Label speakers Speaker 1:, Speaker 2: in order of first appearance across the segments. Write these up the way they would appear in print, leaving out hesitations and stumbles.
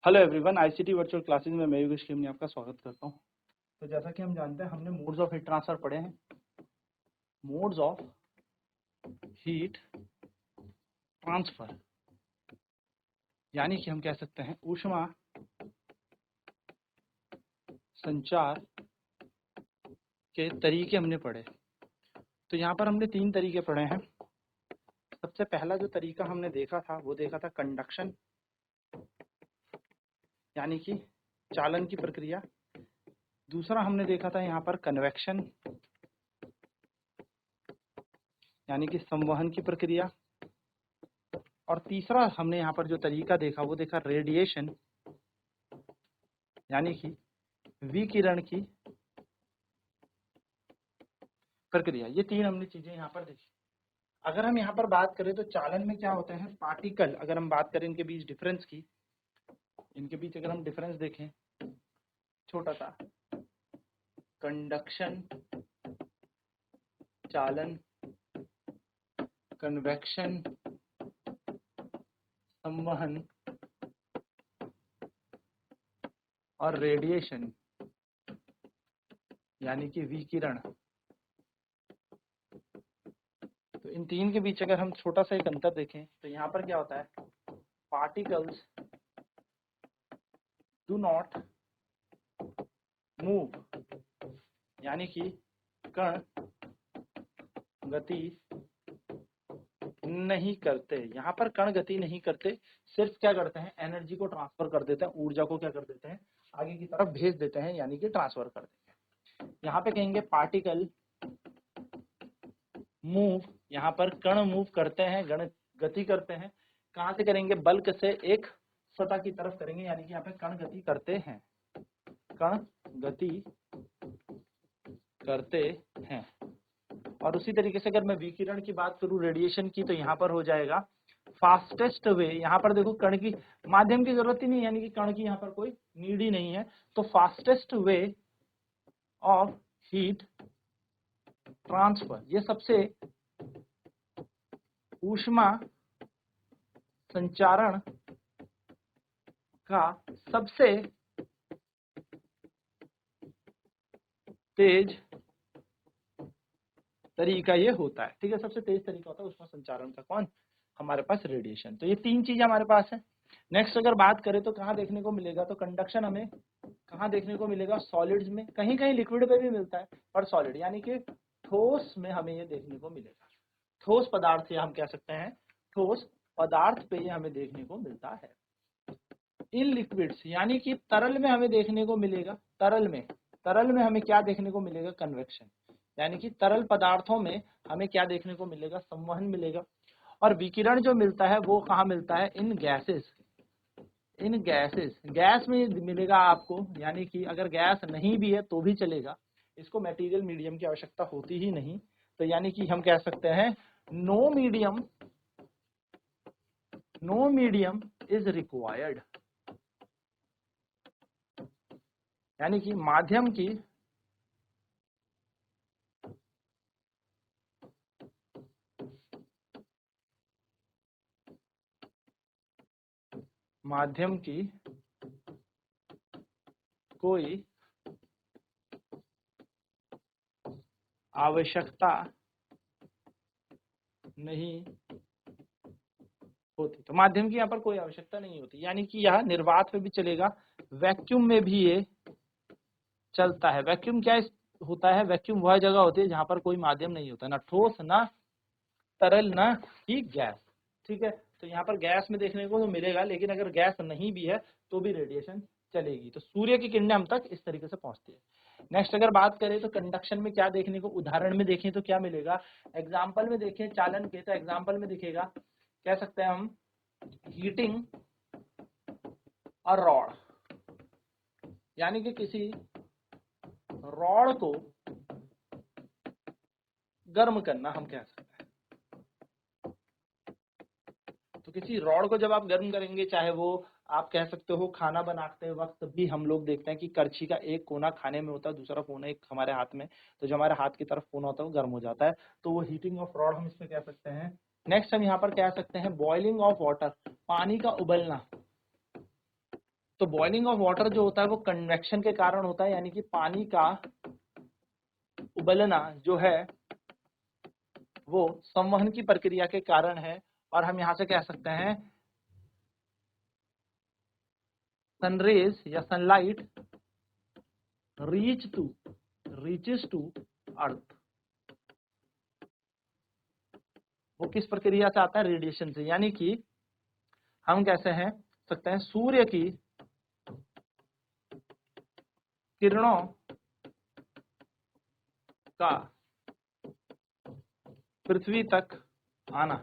Speaker 1: Hello everyone, ICT virtual classes में मैं योगेश खेमनी आपका स्वागत करता हूं। तो जैसा कि हम जानते हैं, हमने मोड्स ऑफ हीट ट्रांसफर पढ़े हैं। मोड्स ऑफ हीट ट्रांसफर यानी कि हम कह सकते हैं ऊष्मा संचार के तरीके हमने पढ़े। तो यहाँ पर हमने 3 तरीके पढ़े हैं। सबसे पहला जो तरीका हमने देखा था वो देखा था कंडक्शन यानी कि चालन की प्रक्रिया। दूसरा हमने देखा था यहाँ पर कन्वेक्शन यानी कि संवहन की प्रक्रिया। और तीसरा हमने यहाँ पर जो तरीका देखा वो देखा रेडिएशन यानी कि विकिरण की प्रक्रिया। ये 3 हमने चीजें यहाँ पर देखी। अगर हम यहाँ पर बात करें तो चालन में क्या होते हैं पार्टिकल। अगर हम बात करें इनके बीच डिफरेंस की, इनके बीच अगर हम डिफरेंस देखें छोटा सा, कंडक्शन चालन, कन्वेक्शन संवहन और रेडिएशन यानी कि विकिरण। तो इन 3 के बीच अगर हम छोटा सा एक अंतर देखें तो यहाँ पर क्या होता है, पार्टिकल्स डू नॉट मूव यानी कि कण गति नहीं करते। यहाँ पर कण गति नहीं करते, सिर्फ क्या करते हैं, एनर्जी को ट्रांसफर कर देते हैं, ऊर्जा को क्या कर देते हैं, आगे की तरफ भेज देते हैं यानी कि ट्रांसफर कर देते हैं। यहाँ पे कहेंगे पार्टिकल मूव, यहाँ पर कण मूव करते हैं, गति करते हैं। कहाँ से करेंगे, बल्क से एक सतह की तरफ करेंगे यानी कि यहाँ पे कण गति करते हैं, कण गति करते हैं। और उसी तरीके से अगर मैं विकिरण की बात करूं, रेडिएशन की, तो यहाँ पर हो जाएगा फास्टेस्ट वे। यहाँ पर देखो कण की माध्यम की जरूरत ही नहीं यानी कि कण की यहाँ पर कोई नीड ही नहीं है। तो fastest way of heat transfer, ये सबसे ऊष्मा संचारण का सबसे तेज तरीका ये होता है। ठीक है, सबसे तेज तरीका होता है ऊष्मा संचारण का। कौन, हमारे पास रेडिएशन। तो ये 3 चीजें हमारे पास है। नेक्स्ट अगर बात करें तो कहाँ देखने को मिलेगा, तो कंडक्शन हमें कहाँ देखने को मिलेगा, सॉलिड्स में। कहीं कहीं लिक्विड पे भी मिलता है, पर सॉलिड यानी कि ठोस में हमें ये देखने को मिलेगा। ठोस पदार्थ या हम कह सकते हैं ठोस पदार्थ पे ये हमें देखने को मिलता है। इन लिक्विड्स यानी कि तरल में हमें देखने को मिलेगा, तरल में हमें क्या देखने को मिलेगा, कन्वेक्शन यानी कि तरल पदार्थों में हमें क्या देखने को मिलेगा, संवहन मिलेगा। और विकिरण जो मिलता है वो कहाँ मिलता है, इन गैसेस, गैस में मिलेगा आपको। यानी कि अगर गैस नहीं भी है तो भी चलेगा, इसको मटेरियल मीडियम की आवश्यकता होती ही नहीं। तो यानी कि हम कह सकते हैं नो मीडियम इज रिक्वायर्ड यानी कि माध्यम की कोई आवश्यकता नहीं होती। तो माध्यम की यहाँ पर कोई आवश्यकता नहीं होती यानी कि यह निर्वात में भी चलेगा, वैक्यूम में भी ये चलता है। वैक्यूम क्या होता है, वैक्यूम वह जगह होती है जहां पर कोई माध्यम नहीं होता, ना ठोस ना तरल ना ही गैस। ठीक है, तो यहाँ पर गैस में देखने को तो मिलेगा, लेकिन अगर गैस नहीं भी है तो भी रेडिएशन चलेगी। तो सूर्य की किरणें हम तक इस तरीके से पहुंचती है। नेक्स्ट अगर बात करें तो कंडक्शन में क्या देखने को, उदाहरण में देखें तो क्या मिलेगा, एग्जाम्पल में देखें चालन के, तो एग्जाम्पल में दिखेगा, कह सकते हैं हम हीटिंग और रॉड यानी कि किसी रॉड को गर्म करना हम कह सकते हैं। तो किसी रॉड को जब आप गर्म करेंगे, चाहे वो आप कह सकते हो खाना बनाते वक्त भी हम लोग देखते हैं कि करछी का एक कोना खाने में होता है, दूसरा कोना एक हमारे हाथ में, तो जो हमारे हाथ की तरफ कोना होता है वो गर्म हो जाता है, तो वो हीटिंग ऑफ रॉड हम इसमें कह सकते हैं। नेक्स्ट हम यहाँ पर कह सकते हैं बॉइलिंग ऑफ वाटर, पानी का उबलना तो बॉइलिंग ऑफ वाटर जो होता है वो कन्वेक्शन के कारण होता है, यानी कि पानी का उबलना जो है वो संवहन की प्रक्रिया के कारण है। और हम यहां से कह सकते हैं सनरेज या सनलाइट रीचेस टू अर्थ। वो किस प्रक्रिया से आता है? रेडिएशन से। यानी कि हम कैसे हैं सकते हैं सूर्य की किरणों का पृथ्वी तक आना।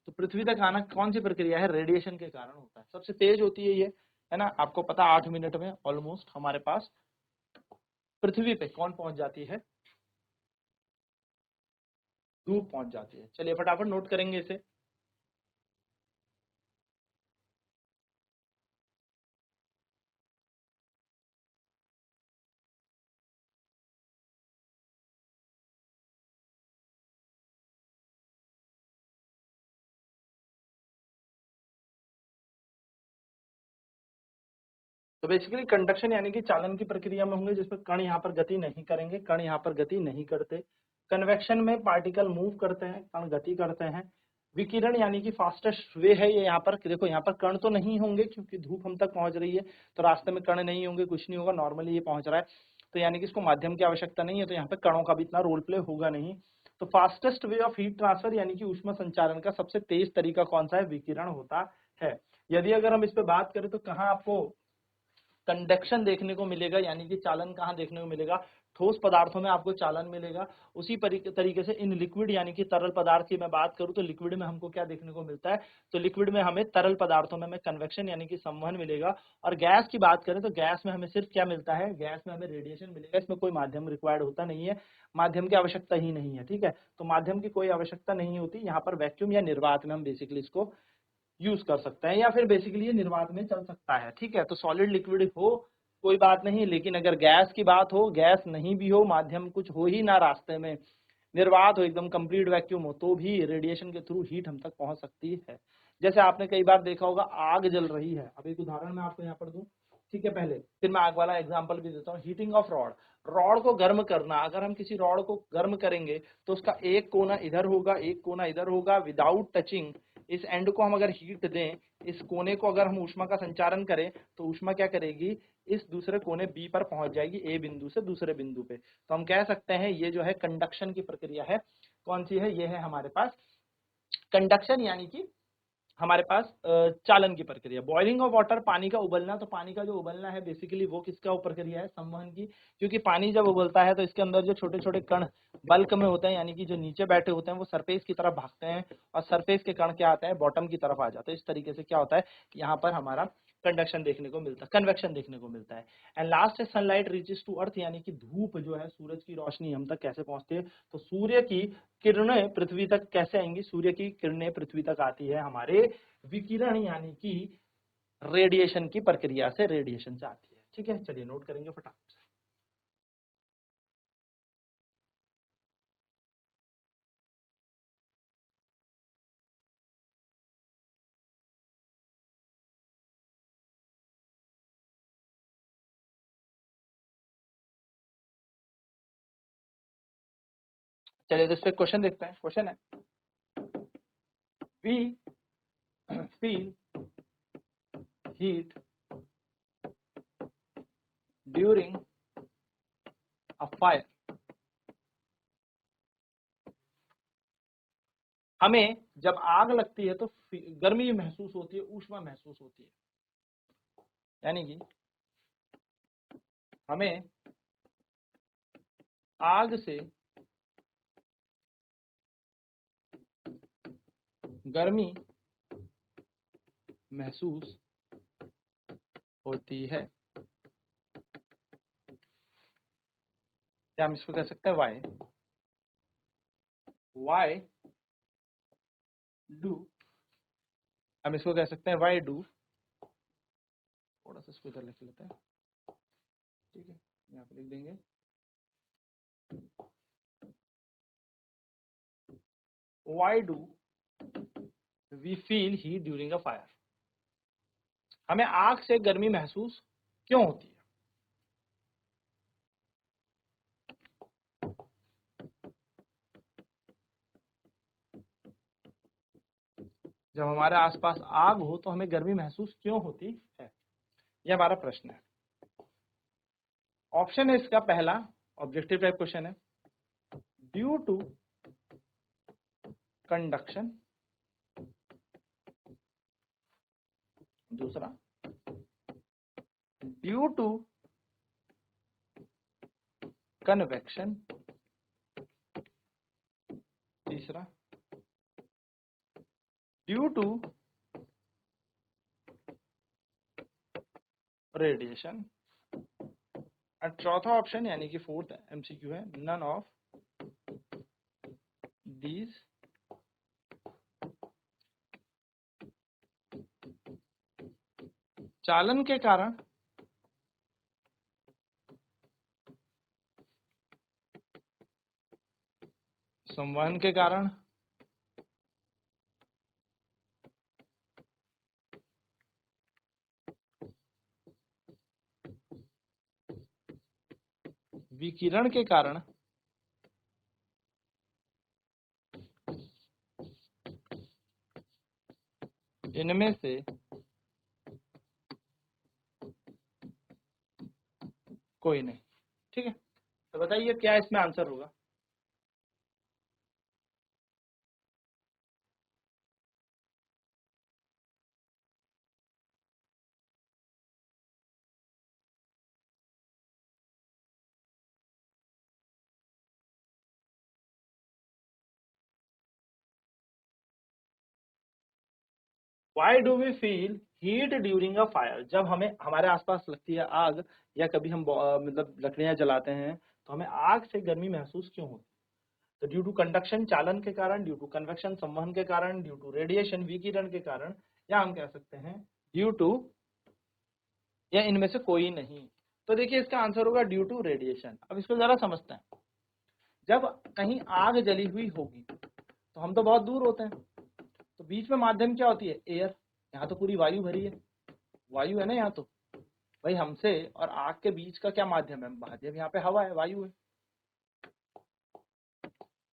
Speaker 1: तो पृथ्वी तक आना कौन सी प्रक्रिया है? रेडिएशन के कारण होता है। सबसे तेज होती है ये, है ना। आपको पता 8 मिनट में ऑलमोस्ट हमारे पास पृथ्वी पे कौन पहुंच जाती है? धूप पहुंच जाती है। चलिए फटाफट नोट करेंगे इसे। तो बेसिकली कंडक्शन यानी कि चालन की प्रक्रिया में होंगे जिसमें कण यहाँ पर गति नहीं करेंगे, कण यहाँ पर गति नहीं करते। कन्वेक्शन में पार्टिकल मूव करते हैं, कण गति करते हैं। विकिरण यानी कि फास्टेस्ट वे है ये। यहाँ पर देखो, यहाँ पर कण तो नहीं होंगे क्योंकि धूप हम तक पहुंच रही है, तो रास्ते में कण नहीं होंगे, कुछ नहीं होगा, नॉर्मली ये पहुंच रहा है, तो यानी कि इसको माध्यम की आवश्यकता नहीं है, तो यहाँ पे कणों का भी इतना रोल प्ले होगा नहीं। तो fastest way of heat transfer यानी कि ऊष्मा संचारण का सबसे तेज तरीका कौन सा है? विकिरण होता है। यदि अगर हम इस पे बात करें तो कहाँ आपको कंडक्शन देखने को मिलेगा, यानी कि चालन कहाँ देखने को मिलेगा? ठोस पदार्थों में आपको चालन मिलेगा। उसी तरीके से इन लिक्विड यानी कि तरल पदार्थ की मैं बात करूं तो लिक्विड में हमको क्या देखने को मिलता है? तो लिक्विड में हमें तरल पदार्थों में हमें कन्वेक्शन यानी कि संवहन मिलेगा। और गैस की बात करें तो गैस में हमें सिर्फ क्या मिलता है? गैस में हमें रेडिएशन मिलेगा। इसमें कोई माध्यम रिक्वायर्ड होता नहीं है, माध्यम की आवश्यकता ही नहीं है। ठीक है, तो माध्यम की कोई आवश्यकता नहीं होती। यहाँ पर वैक्यूम या निर्वात में हम बेसिकली इसको यूज कर सकते हैं, या फिर बेसिकली ये निर्वात में चल सकता है। ठीक है, तो सॉलिड लिक्विड हो कोई बात नहीं, लेकिन अगर गैस की बात हो, गैस नहीं भी हो, माध्यम कुछ हो ही ना रास्ते में, निर्वात हो, एकदम कंप्लीट वैक्यूम हो, तो भी रेडिएशन के थ्रू हीट हम तक पहुंच सकती है। जैसे आपने कई बार देखा होगा आग जल रही है। अब एक उदाहरण मैं आपको यहाँ पर दूं, ठीक है, पहले फिर मैं आग वाला एग्जांपल भी देता हूँ। हीटिंग ऑफ रॉड, रॉड को गर्म करना। अगर हम किसी रॉड को गर्म करेंगे तो उसका एक कोना इधर होगा, एक कोना इधर होगा, विदाउट टचिंग। इस एंड को हम अगर हीट दें, इस कोने को अगर हम ऊष्मा का संचारण करें, तो ऊष्मा क्या करेगी? इस दूसरे कोने बी पर पहुंच जाएगी, ए बिंदु से दूसरे बिंदु पे। तो हम कह सकते हैं ये जो है कंडक्शन की प्रक्रिया है। कौन सी है? ये है हमारे पास कंडक्शन, यानी कि हमारे पास चालन की प्रक्रिया। बॉइलिंग ऑफ वाटर, पानी का उबलना। तो पानी का जो उबलना है बेसिकली वो किसका प्रक्रिया है? संवहन की। क्योंकि पानी जब उबलता है तो इसके अंदर जो छोटे छोटे कण बल्क में होते हैं, यानी कि जो नीचे बैठे होते हैं, वो सरफेस की तरफ भागते हैं, और सरफेस के कण क्या आते हैं? बॉटम की तरफ आ जाते हैं। इस तरीके से क्या होता है कि यहाँ पर हमारा कंडक्शन देखने को मिलता है, कन्वेक्शन देखने को मिलता है। एंड लास्ट है सनलाइट रीचेस टू अर्थ, यानी कि धूप जो है, सूरज की रोशनी हम तक कैसे पहुंचती है? तो सूर्य की किरणें पृथ्वी तक कैसे आएंगी? सूर्य की किरणें पृथ्वी तक आती है हमारे विकिरण यानी कि रेडिएशन की प्रक्रिया से, रेडिएशन से आती है। ठीक है, चलिए नोट करेंगे फटाफट से। चलिए तो इस पे क्वेश्चन देखते हैं। क्वेश्चन है, we feel heat during a fire. हमें जब आग लगती है तो गर्मी महसूस होती है, ऊष्मा महसूस होती है। यानी कि हमें आग से गर्मी महसूस होती है। क्या हम इसको कह सकते हैं? वाई डू, हम इसको कह सकते हैं वाई डू, थोड़ा सा इसको इधर लिख लेते हैं। ठीक है, यहाँ पे लिख देंगे why do we feel heat during a fire। हमें आग से गर्मी महसूस क्यों होती है? जब हमारे आसपास आग हो तो हमें गर्मी महसूस क्यों होती है? यह हमारा प्रश्न है। ऑप्शन है इसका पहला, ऑब्जेक्टिव टाइप क्वेश्चन है, ड्यू टू कंडक्शन। दूसरा, ड्यू टू कन्वेक्शन। तीसरा, ड्यू टू रेडिएशन। और चौथा ऑप्शन यानी कि फोर्थ एमसीक्यू है, नन ऑफ दीज। चालन के कारण, संवहन के कारण, विकिरण के कारण, इनमें से कोई नहीं। ठीक है, तो बताइए क्या इसमें आंसर होगा? Why do we feel heat during a fire? जब हमें हमारे आसपास लगती है आग या कभी हम मतलब लकड़ियां जलाते हैं तो हमें आग से गर्मी महसूस क्यों होती है? तो ड्यू टू कंडक्शन, चालन के कारण, ड्यू टू कन्वेक्शन, संवहन के कारण, ड्यू टू रेडिएशन, विकिरण के कारण, या हम कह सकते हैं ड्यू टू, या इनमें से कोई नहीं। तो देखिए इसका आंसर होगा ड्यू टू रेडिएशन। अब इसको जरा समझते हैं। जब कहीं आग जली हुई होगी तो हम तो बहुत दूर होते हैं, तो बीच में माध्यम क्या होती है? एयर। यहाँ तो पूरी वायु भरी है, वायु है ना यहाँ तो। भाई हमसे और आग के बीच का क्या माध्यम है? माध्यम यहाँ पे हवा है, वायु है,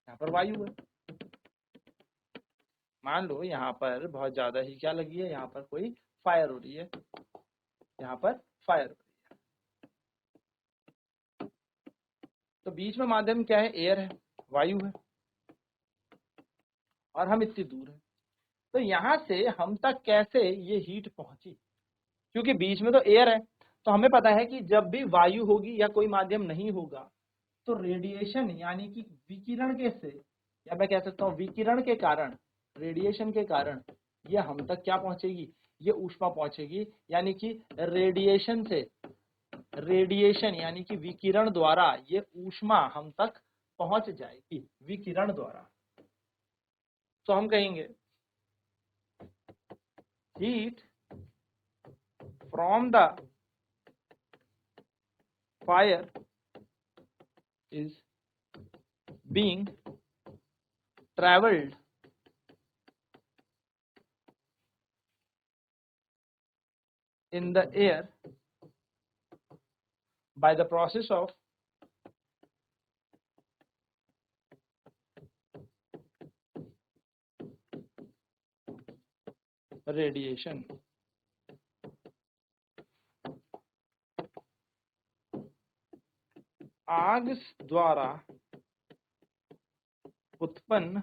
Speaker 1: यहाँ पर वायु है। मान लो यहाँ पर बहुत ज्यादा ही क्या लगी है, यहाँ पर कोई फायर हो रही है, यहाँ पर फायर हो रही है, तो बीच में माध्यम क्या है? एयर है, वायु है, और हम इतनी दूर हैं। तो यहाँ से हम तक कैसे ये हीट पहुंची? क्योंकि बीच में तो एयर है, तो हमें पता है कि जब भी वायु होगी या कोई माध्यम नहीं होगा तो रेडिएशन यानी कि विकिरण के से, या मैं कह सकता हूँ विकिरण के कारण, रेडिएशन के कारण ये हम तक क्या पहुंचेगी? ये ऊष्मा पहुंचेगी, यानी कि रेडिएशन से, रेडिएशन यानी कि विकिरण द्वारा ये ऊष्मा हम तक पहुंच जाएगी, विकिरण द्वारा। तो हम कहेंगे heat from the fire is being traveled in the air by the process of radiation. आग द्वारा उत्पन्न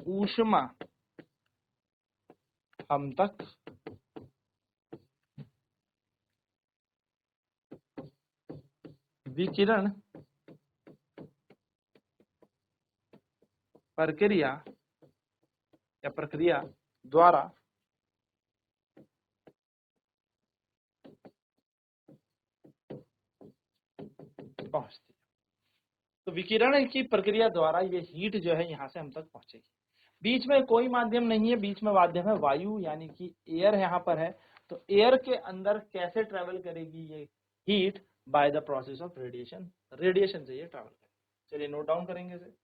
Speaker 1: ऊष्मा हम तक विकिरण प्रक्रिया या प्रक्रिया द्वारा पहुंचती है। तो विकिरण की प्रक्रिया द्वारा ये हीट जो है यहाँ से हम तक पहुंचेगी। बीच में कोई माध्यम नहीं है, बीच में माध्यम है वायु, यानी कि एयर यहाँ पर है। तो एयर के अंदर कैसे ट्रेवल करेगी ये heat? By the process of radiation, radiation से ये ट्रेवल करेगी। चलिए नोट डाउन करेंगे इसे।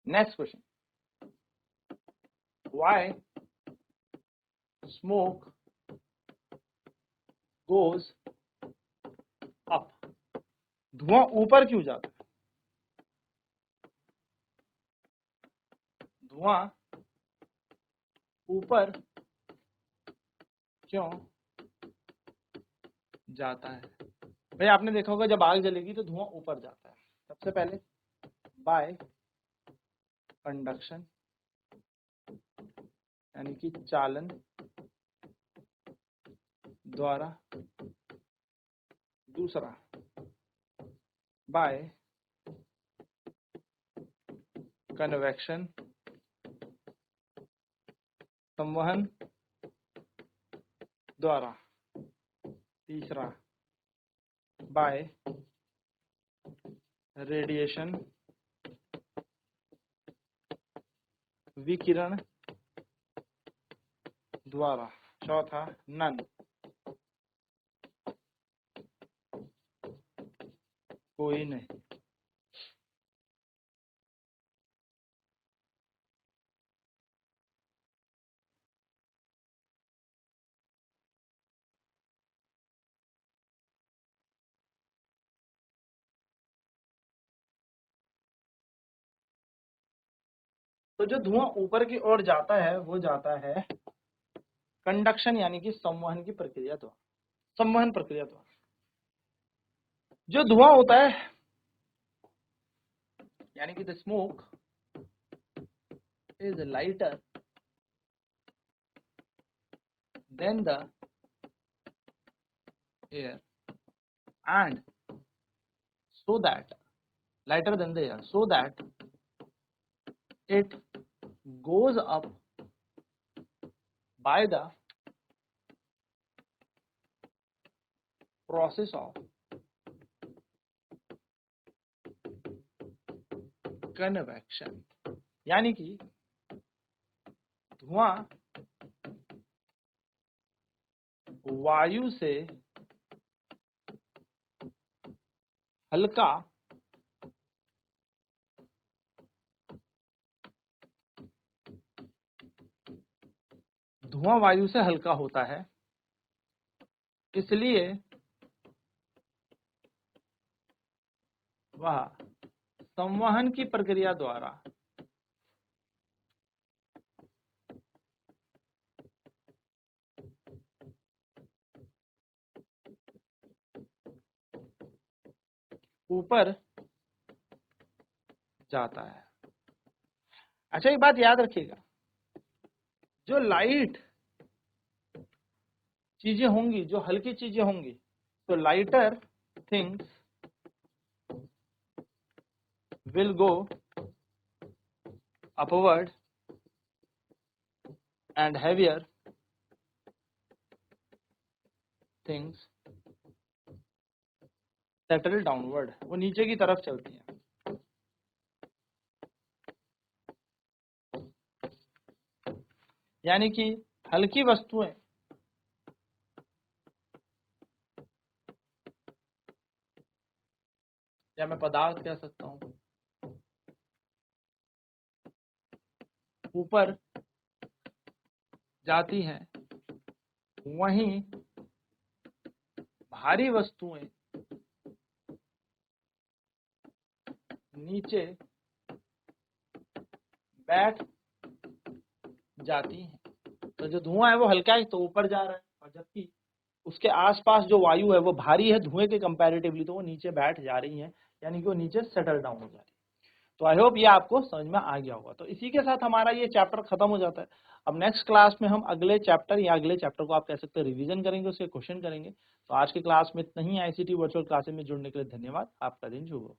Speaker 1: Next question, why smoke goes up, धुआं ऊपर क्यों जाता है? धुआं ऊपर क्यों जाता है? भाई आपने देखा होगा जब आग जलेगी तो धुआं ऊपर जाता है। सबसे पहले बाय कंडक्शन यानी कि चालन द्वारा, दूसरा बाय कन्वेक्शन संवहन द्वारा, तीसरा बाय रेडिएशन विकिरण द्वारा, चौथा नन, कोई नहीं। तो जो धुआं ऊपर की ओर जाता है वो जाता है कंडक्शन यानी कि संवहन की प्रक्रिया द्वारा, संवहन प्रक्रिया द्वारा। जो धुआं होता है यानी कि the smoke is lighter than the air and so that lighter than the air, so that it goes up by the process of convection, यानी कि धुआं वायु से हल्का धुआं वायु से हल्का होता है, इसलिए वह संवहन की प्रक्रिया द्वारा ऊपर जाता है। अच्छा, एक बात याद रखिएगा, जो लाइट चीजें होंगी, जो हल्की चीजें होंगी, तो lighter things will go upward and heavier things settle downward, वो नीचे की तरफ चलती हैं। यानी कि हल्की वस्तुएं या मैं पदार्थ कह सकता हूं, ऊपर जाती हैं, वहीं भारी वस्तुएं नीचे बैठ जाती हैं। तो जो धुआं है वो हल्का है तो ऊपर जा रहा है, और जबकि उसके आसपास जो वायु है वो भारी है धुएं के कंपैरेटिवली, तो वो नीचे बैठ जा रही है, यानी कि वो नीचे सेटल डाउन हो जा रही है। तो आई होप ये आपको समझ में आ गया होगा। तो इसी के साथ हमारा ये चैप्टर खत्म हो जाता है। अब नेक्स्ट क्लास में हम अगले चैप्टर या अगले चैप्टर को आप कह सकते हैं रिवीजन करेंगे, उसके क्वेश्चन करेंगे। तो आज के क्लास में इतना ही। ICT वर्चुअल क्लासेस में जुड़ने के लिए धन्यवाद। आपका दिन शुभ हो।